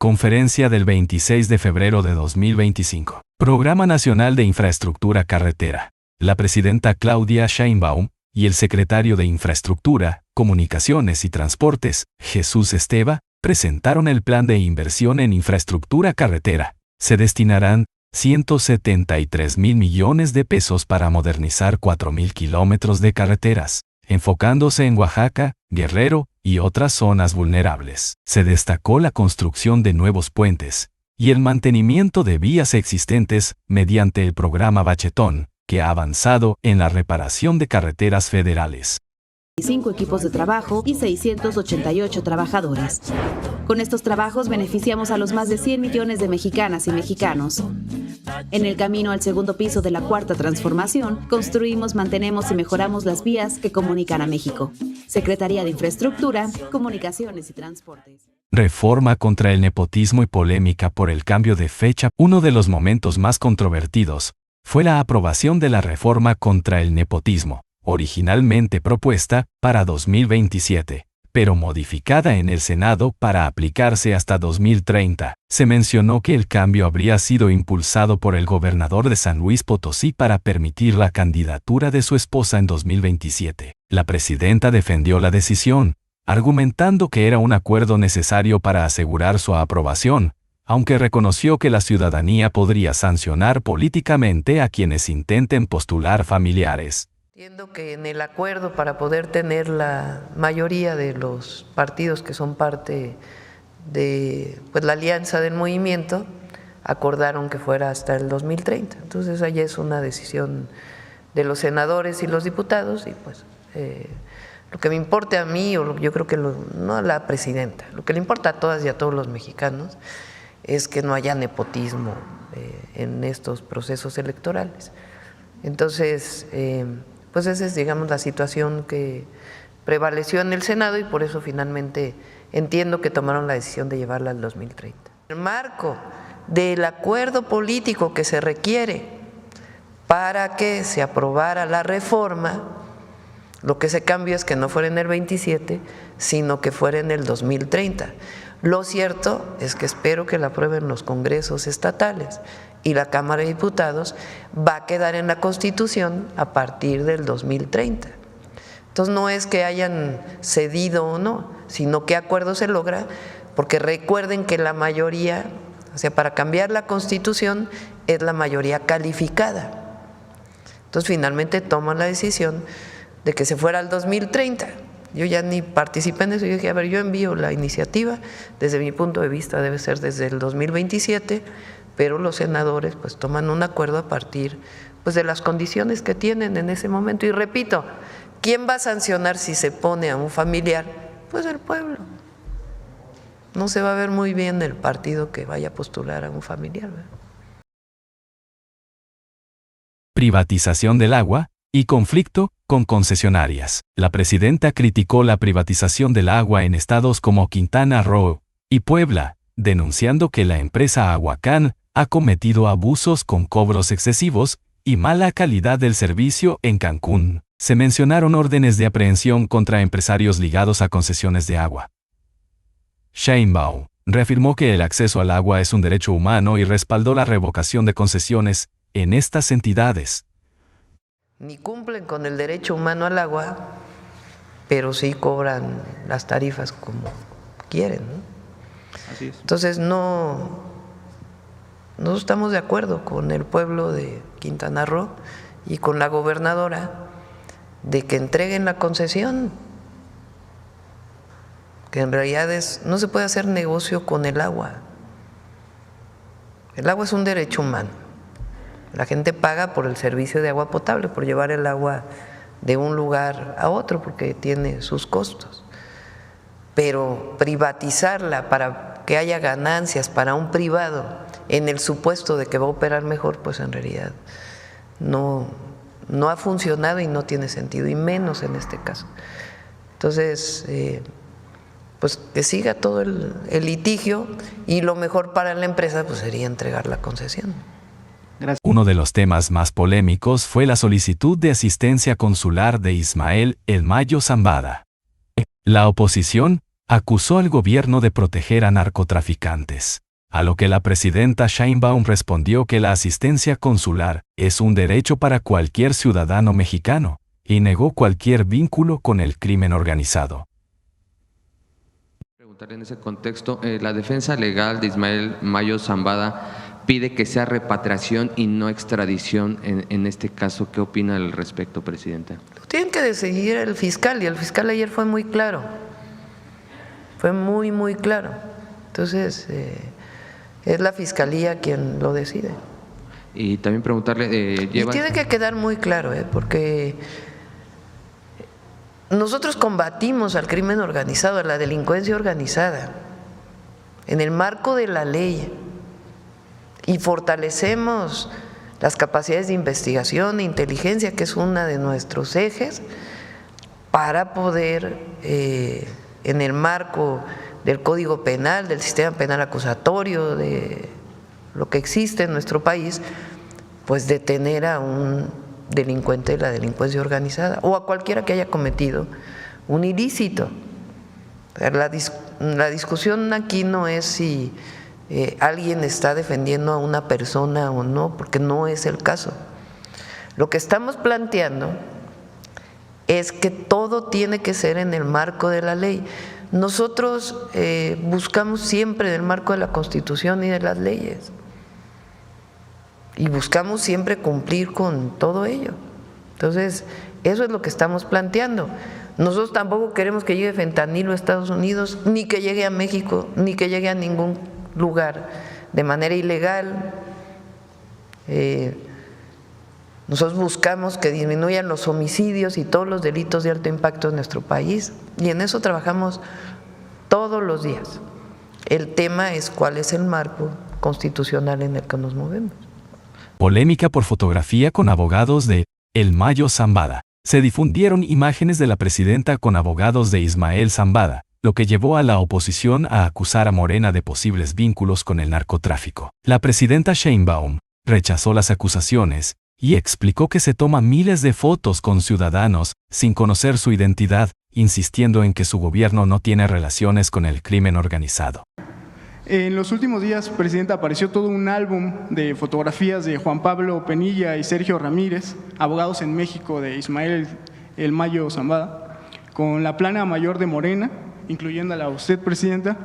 Conferencia del 26 de febrero de 2025. Programa Nacional de Infraestructura Carretera. La presidenta Claudia Sheinbaum y el secretario de Infraestructura, Comunicaciones y Transportes, Jesús Esteva, presentaron el plan de inversión en infraestructura carretera. Se destinarán 173.000 millones de pesos para modernizar 4.000 kilómetros de carreteras, enfocándose en Oaxaca, Guerrero y otras zonas vulnerables. Se destacó la construcción de nuevos puentes y el mantenimiento de vías existentes mediante el programa Bachetón, que ha avanzado en la reparación de carreteras federales. 5 equipos de trabajo y 688 trabajadores. Con estos trabajos beneficiamos a los más de 100 millones de mexicanas y mexicanos. En el camino al segundo piso de la Cuarta Transformación, construimos, mantenemos y mejoramos las vías que comunican a México. Secretaría de Infraestructura, Comunicaciones y Transportes. Reforma contra el nepotismo y polémica por el cambio de fecha. Uno de los momentos más controvertidos fue la aprobación de la reforma contra el nepotismo, originalmente propuesta para 2027, pero modificada en el Senado para aplicarse hasta 2030. Se mencionó que el cambio habría sido impulsado por el gobernador de San Luis Potosí para permitir la candidatura de su esposa en 2027. La presidenta defendió la decisión, argumentando que era un acuerdo necesario para asegurar su aprobación, aunque reconoció que la ciudadanía podría sancionar políticamente a quienes intenten postular familiares. Entiendo que en el acuerdo, para poder tener la mayoría de los partidos que son parte de la alianza del movimiento, acordaron que fuera hasta el 2030. Entonces, allá es una decisión de los senadores y los diputados, y lo que me importa a mí, o yo creo que no a la presidenta, lo que le importa a todas y a todos los mexicanos es que no haya nepotismo en estos procesos electorales. Entonces, esa es, digamos, la situación que prevaleció en el Senado, y por eso finalmente entiendo que tomaron la decisión de llevarla al 2030. En el marco del acuerdo político que se requiere para que se aprobara la reforma, lo que se cambió es que no fuera en el 27, sino que fuera en el 2030. Lo cierto es que espero que la aprueben los congresos estatales, y la Cámara de Diputados va a quedar en la Constitución a partir del 2030. Entonces, no es que hayan cedido o no, sino qué acuerdo se logra, porque recuerden que la mayoría, o sea, para cambiar la Constitución es la mayoría calificada. Entonces, finalmente toman la decisión de que se fuera al 2030. Yo ya ni participé en eso, yo dije, a ver, yo envío la iniciativa, desde mi punto de vista debe ser desde el 2027, pero los senadores toman un acuerdo a partir de las condiciones que tienen en ese momento. Y repito, ¿quién va a sancionar si se pone a un familiar? Pues el pueblo. No se va a ver muy bien el partido que vaya a postular a un familiar, ¿verdad? Privatización del agua y conflicto con concesionarias. La presidenta criticó la privatización del agua en estados como Quintana Roo y Puebla, denunciando que la empresa Aguacán ha cometido abusos con cobros excesivos y mala calidad del servicio en Cancún. Se mencionaron órdenes de aprehensión contra empresarios ligados a concesiones de agua. Sheinbaum reafirmó que el acceso al agua es un derecho humano y respaldó la revocación de concesiones en estas entidades. Ni cumplen con el derecho humano al agua, pero sí cobran las tarifas como quieren, ¿no? Así es. Entonces no estamos de acuerdo con el pueblo de Quintana Roo y con la gobernadora de que entreguen la concesión, que en realidad no se puede hacer negocio con el agua. El agua es un derecho humano. La gente paga por el servicio de agua potable, por llevar el agua de un lugar a otro, porque tiene sus costos. Pero privatizarla para que haya ganancias para un privado en el supuesto de que va a operar mejor, pues en realidad no ha funcionado y no tiene sentido, y menos en este caso. Entonces, que siga todo el litigio, y lo mejor para la empresa sería entregar la concesión. Gracias. Uno de los temas más polémicos fue la solicitud de asistencia consular de Ismael El Mayo Zambada. La oposición acusó al gobierno de proteger a narcotraficantes, a lo que la presidenta Sheinbaum respondió que la asistencia consular es un derecho para cualquier ciudadano mexicano, y negó cualquier vínculo con el crimen organizado. Preguntarle en ese contexto, la defensa legal de Ismael Mayo Zambada pide que sea repatriación y no extradición en este caso. ¿Qué opina al respecto, presidenta? Lo tienen que decidir el fiscal, y el fiscal ayer fue muy claro. Fue muy, muy claro. Entonces, es la fiscalía quien lo decide. Y también preguntarle… Y tiene que quedar muy claro, porque nosotros combatimos al crimen organizado, a la delincuencia organizada, en el marco de la ley, y fortalecemos las capacidades de investigación e inteligencia, que es uno de nuestros ejes, para poder, en el marco del Código Penal, del sistema penal acusatorio, de lo que existe en nuestro país, pues detener a un delincuente de la delincuencia organizada o a cualquiera que haya cometido un ilícito. La discusión aquí no es si alguien está defendiendo a una persona o no, porque no es el caso. Lo que estamos planteando es que todo tiene que ser en el marco de la ley. Nosotros buscamos siempre en el marco de la Constitución y de las leyes, y buscamos siempre cumplir con todo ello. Entonces, eso es lo que estamos planteando. Nosotros tampoco queremos que llegue fentanilo a Estados Unidos, ni que llegue a México, ni que llegue a ningún lugar de manera ilegal. Nosotros buscamos que disminuyan los homicidios y todos los delitos de alto impacto en nuestro país, y en eso trabajamos todos los días. El tema es cuál es el marco constitucional en el que nos movemos. Polémica por fotografía con abogados de El Mayo Zambada. Se difundieron imágenes de la presidenta con abogados de Ismael Zambada, lo que llevó a la oposición a acusar a Morena de posibles vínculos con el narcotráfico. La presidenta Sheinbaum rechazó las acusaciones y explicó que se toma miles de fotos con ciudadanos sin conocer su identidad, insistiendo en que su gobierno no tiene relaciones con el crimen organizado. En los últimos días, presidenta, apareció todo un álbum de fotografías de Juan Pablo Penilla y Sergio Ramírez, abogados en México de Ismael El Mayo Zambada, con la plana mayor de Morena, incluyéndola a usted, presidenta.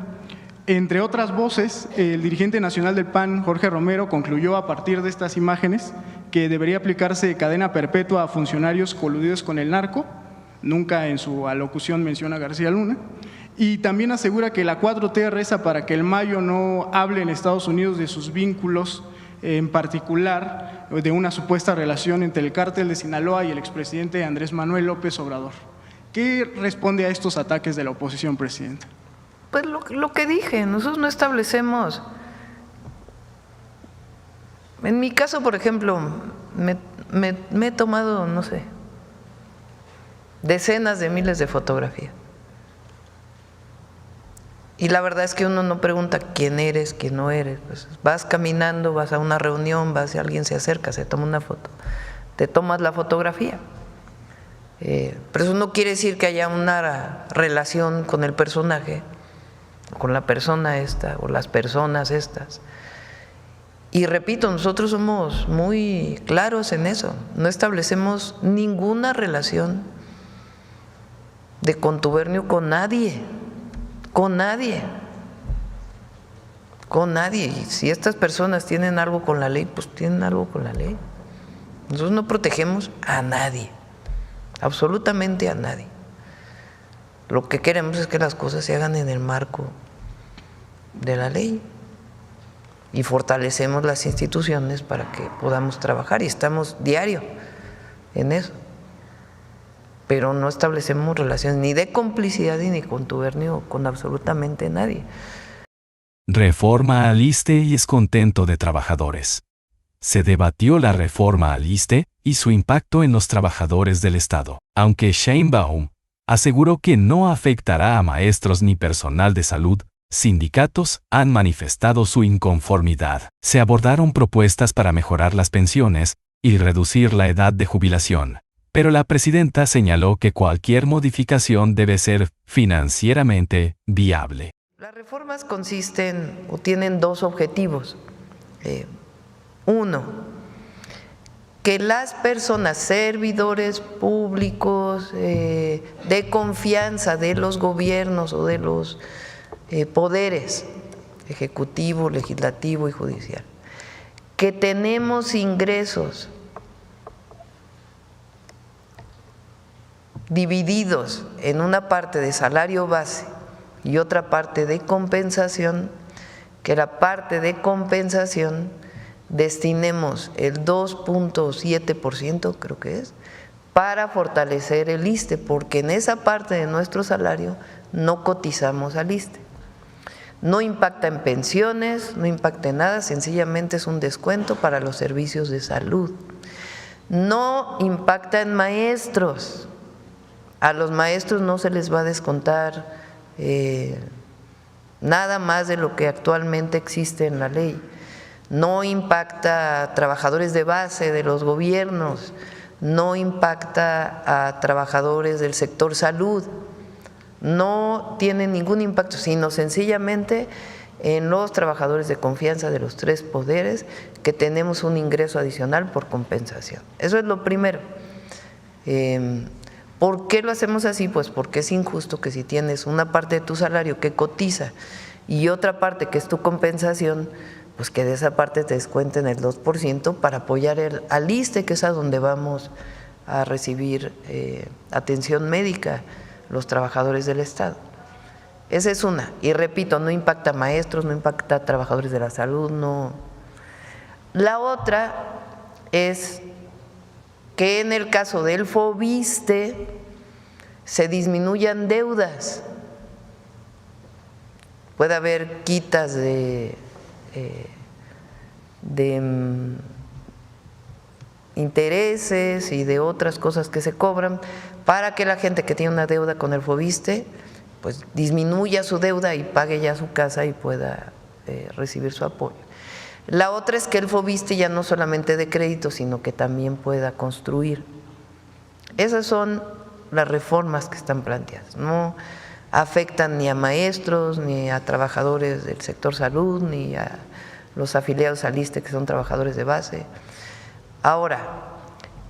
Entre otras voces, el dirigente nacional del PAN, Jorge Romero, concluyó a partir de estas imágenes que debería aplicarse cadena perpetua a funcionarios coludidos con el narco. Nunca en su alocución menciona a García Luna. Y también asegura que la 4T reza para que el Mayo no hable en Estados Unidos de sus vínculos, en particular de una supuesta relación entre el cártel de Sinaloa y el expresidente Andrés Manuel López Obrador. ¿Qué responde a estos ataques de la oposición, presidenta? Pues lo que dije, nosotros no establecemos. En mi caso, por ejemplo, me he tomado, no sé, decenas de miles de fotografías. Y la verdad es que uno no pregunta quién eres, quién no eres. Pues vas caminando, vas a una reunión, vas y alguien se acerca, se toma una foto, te tomas la fotografía. Pero eso no quiere decir que haya una relación con el personaje, con la persona esta o las personas estas. Y repito, nosotros somos muy claros en eso, no establecemos ninguna relación de contubernio con nadie. Con nadie, con nadie. Y si estas personas tienen algo con la ley, pues tienen algo con la ley. Nosotros no protegemos a nadie, absolutamente a nadie. Lo que queremos es que las cosas se hagan en el marco de la ley y fortalecemos las instituciones para que podamos trabajar, y estamos diario en eso. Pero no establecemos relaciones ni de complicidad ni de contubernio con absolutamente nadie. Reforma al ISSSTE y descontento de trabajadores. Se debatió la reforma al ISSSTE y su impacto en los trabajadores del Estado, aunque Sheinbaum aseguró que no afectará a maestros ni personal de salud. Sindicatos han manifestado su inconformidad. Se abordaron propuestas para mejorar las pensiones y reducir la edad de jubilación, Pero la presidenta señaló que cualquier modificación debe ser financieramente viable. Las reformas consisten o tienen dos objetivos. Uno, que las personas, servidores públicos de confianza de los gobiernos o de los poderes ejecutivo, legislativo y judicial, que tenemos ingresos divididos en una parte de salario base y otra parte de compensación, que la parte de compensación destinemos el 2.7%, creo que es, para fortalecer el ISSSTE, porque en esa parte de nuestro salario no cotizamos al ISSSTE. No impacta en pensiones, no impacta en nada, sencillamente es un descuento para los servicios de salud. No impacta en maestros. A los maestros no se les va a descontar nada más de lo que actualmente existe en la ley. No impacta a trabajadores de base de los gobiernos, no impacta a trabajadores del sector salud, no tiene ningún impacto, sino sencillamente en los trabajadores de confianza de los tres poderes que tenemos un ingreso adicional por compensación. Eso es lo primero. ¿Por qué lo hacemos así? Pues porque es injusto que si tienes una parte de tu salario que cotiza y otra parte que es tu compensación, pues que de esa parte te descuenten el 2% para apoyar al ISSSTE, que es a donde vamos a recibir atención médica los trabajadores del Estado. Esa es una, y repito, no impacta a maestros, no impacta a trabajadores de la salud, no. La otra es que en el caso del FOBISSSTE se disminuyan deudas. Puede haber quitas de intereses y de otras cosas que se cobran para que la gente que tiene una deuda con el FOBISSSTE pues disminuya su deuda y pague ya su casa y pueda recibir su apoyo. La otra es que el FOBISSSTE ya no solamente de crédito, sino que también pueda construir. Esas son las reformas que están planteadas. No afectan ni a maestros, ni a trabajadores del sector salud, ni a los afiliados al ISSSTE que son trabajadores de base. Ahora,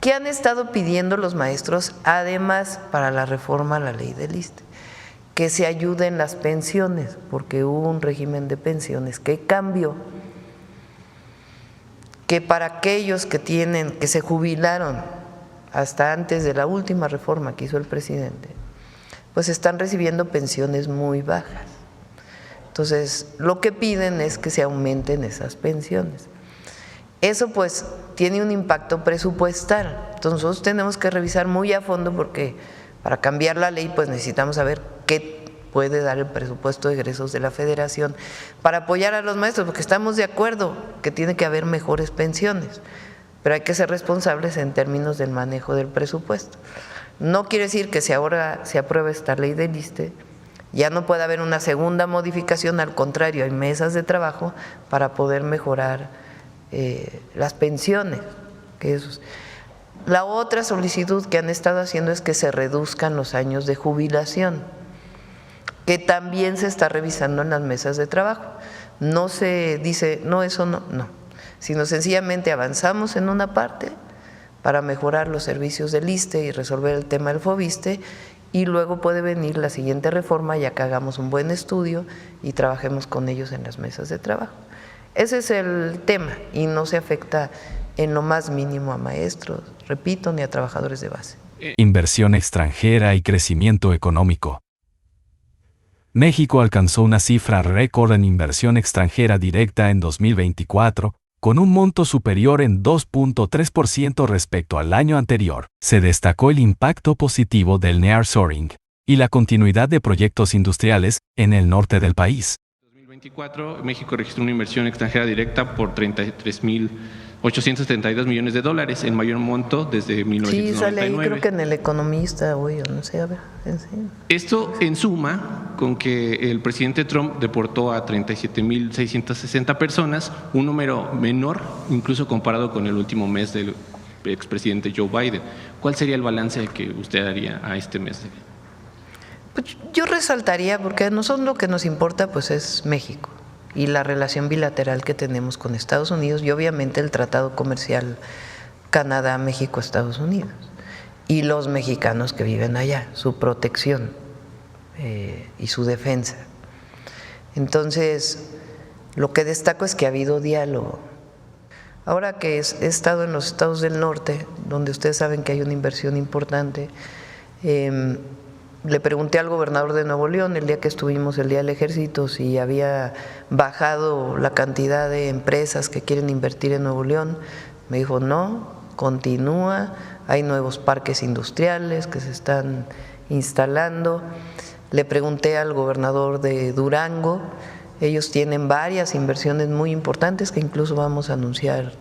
¿qué han estado pidiendo los maestros además para la reforma a la ley del ISSSTE? Que se ayuden las pensiones, porque hubo un régimen de pensiones que cambió, que para aquellos que se jubilaron hasta antes de la última reforma que hizo el presidente, pues están recibiendo pensiones muy bajas. Entonces, lo que piden es que se aumenten esas pensiones. Eso pues tiene un impacto presupuestal, entonces nosotros tenemos que revisar muy a fondo porque para cambiar la ley pues necesitamos saber qué puede dar el presupuesto de egresos de la Federación para apoyar a los maestros, porque estamos de acuerdo que tiene que haber mejores pensiones, pero hay que ser responsables en términos del manejo del presupuesto. No quiere decir que si ahora se aprueba esta ley del ISSSTE, ya no puede haber una segunda modificación, al contrario, hay mesas de trabajo para poder mejorar las pensiones. La otra solicitud que han estado haciendo es que se reduzcan los años de jubilación, que también se está revisando en las mesas de trabajo. No se dice, no, eso no, sino sencillamente avanzamos en una parte para mejorar los servicios del ISSSTE y resolver el tema del FOBISSSTE, y luego puede venir la siguiente reforma ya que hagamos un buen estudio y trabajemos con ellos en las mesas de trabajo. Ese es el tema y no se afecta en lo más mínimo a maestros, repito, ni a trabajadores de base. Inversión extranjera y crecimiento económico. México alcanzó una cifra récord en inversión extranjera directa en 2024, con un monto superior en 2.3% respecto al año anterior. Se destacó el impacto positivo del nearshoring y la continuidad de proyectos industriales en el norte del país. En 2024, México registró una inversión extranjera directa por 33.872 millones de dólares, el mayor monto desde 1999. Sí, sale ahí, creo que en El Economista, o no sé, a ver, sí. Esto en suma con que el presidente Trump deportó a 37.660 personas, un número menor incluso comparado con el último mes del expresidente Joe Biden, ¿Cuál sería el balance que usted daría a este mes? Pues yo resaltaría, porque a nosotros lo que nos importa pues es México y la relación bilateral que tenemos con Estados Unidos y obviamente el tratado comercial Canadá, México, Estados Unidos y los mexicanos que viven allá, su protección y su defensa. Entonces, lo que destaco es que ha habido diálogo. Ahora que he estado en los estados del norte, donde ustedes saben que hay una inversión importante, le pregunté al gobernador de Nuevo León el día que estuvimos el Día del Ejército si había bajado la cantidad de empresas que quieren invertir en Nuevo León. Me dijo no, continúa, hay nuevos parques industriales que se están instalando. Le pregunté al gobernador de Durango, ellos tienen varias inversiones muy importantes que incluso vamos a anunciar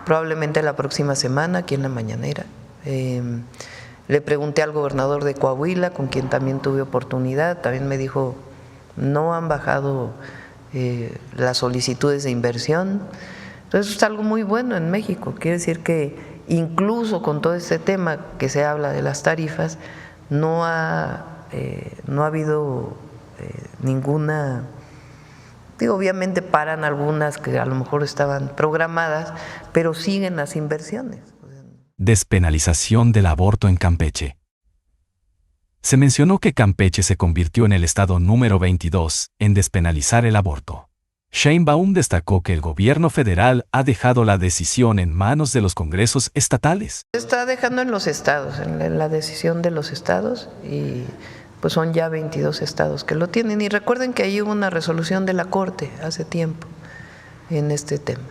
probablemente la próxima semana aquí en la mañanera. Le pregunté al gobernador de Coahuila, con quien también tuve oportunidad, también me dijo, no han bajado las solicitudes de inversión. Entonces es algo muy bueno en México, quiere decir que incluso con todo este tema que se habla de las tarifas, no ha habido ninguna, digo, obviamente paran algunas que a lo mejor estaban programadas, pero siguen las inversiones. Despenalización del aborto en Campeche. Se mencionó que Campeche se convirtió en el estado número 22 en despenalizar el aborto. Sheinbaum destacó que el gobierno federal ha dejado la decisión en manos de los congresos estatales. Se está dejando en los estados, en la decisión de los estados, y pues son ya 22 estados que lo tienen. Y recuerden que ahí hubo una resolución de la Corte hace tiempo en este tema.